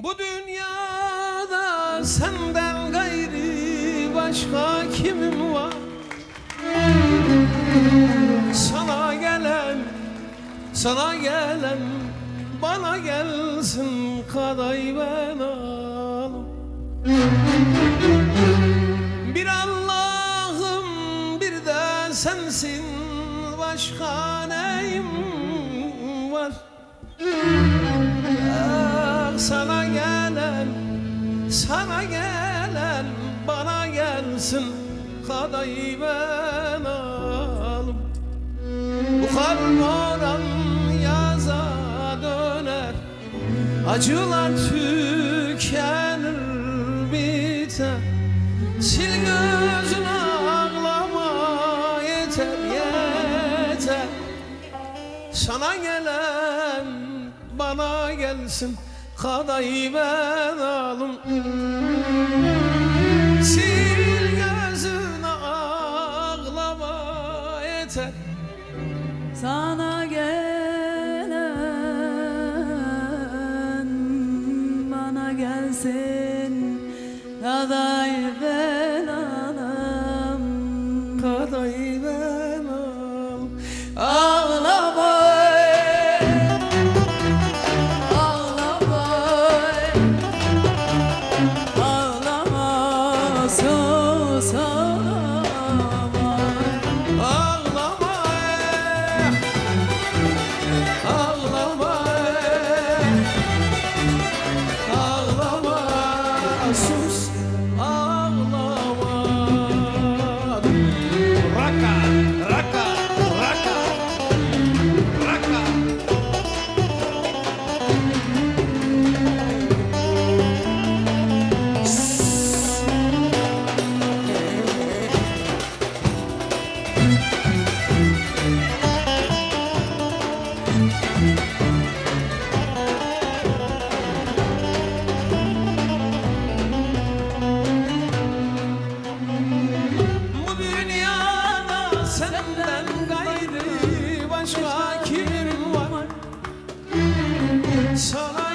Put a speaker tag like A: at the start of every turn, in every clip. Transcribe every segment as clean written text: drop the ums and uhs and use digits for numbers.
A: Bu dünyada senden gayri başka kimim var? Sana gelen bana gelsin, kadayı ben alım. Bir Allah'ım bir de sensin, başka neyim var? Ah, sana gelen bana gelsin, kadayı ben alım. Bu karmoran yaza döner, acılar tükenir biter. Sil gözün ağlama, yeter yeter. Sana gelen bana gelsin, kadayı ben alım. Sil gözün ağlama, yeter.
B: Sana gelen bana gelsin, kadayı ben alam.
A: Kadayı ben al.
B: Ağlama, ağlama, ağlama, sus ağlama.
A: Ağlama, ağlama, ağlama, sus ağlama. Raka, raka, raka, raka. Bu dünyada senden gayrı başka kimim var? Sana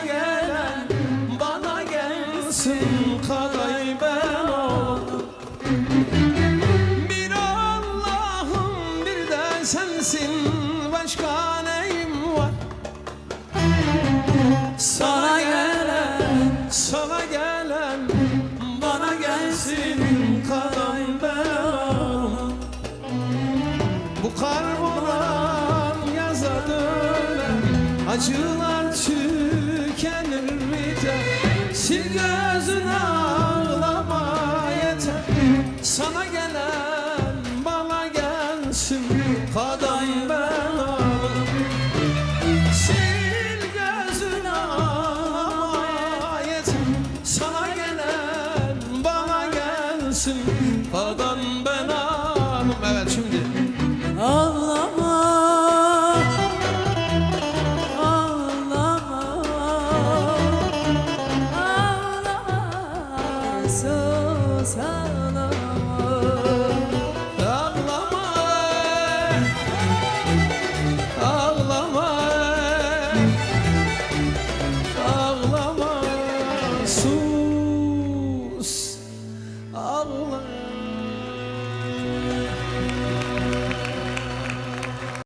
A: gelen bana gelsin, kadayı ben oldum. Bir Allah'ım bir de sensin, başka neyim var? Sana gelen bana gelsin, kadayı ben oldum. Bu karmoran yaza döner, acılar tükenir biter. Sil gözün ağlama, yeter. Sana gelen bana gelsin, kadayı ben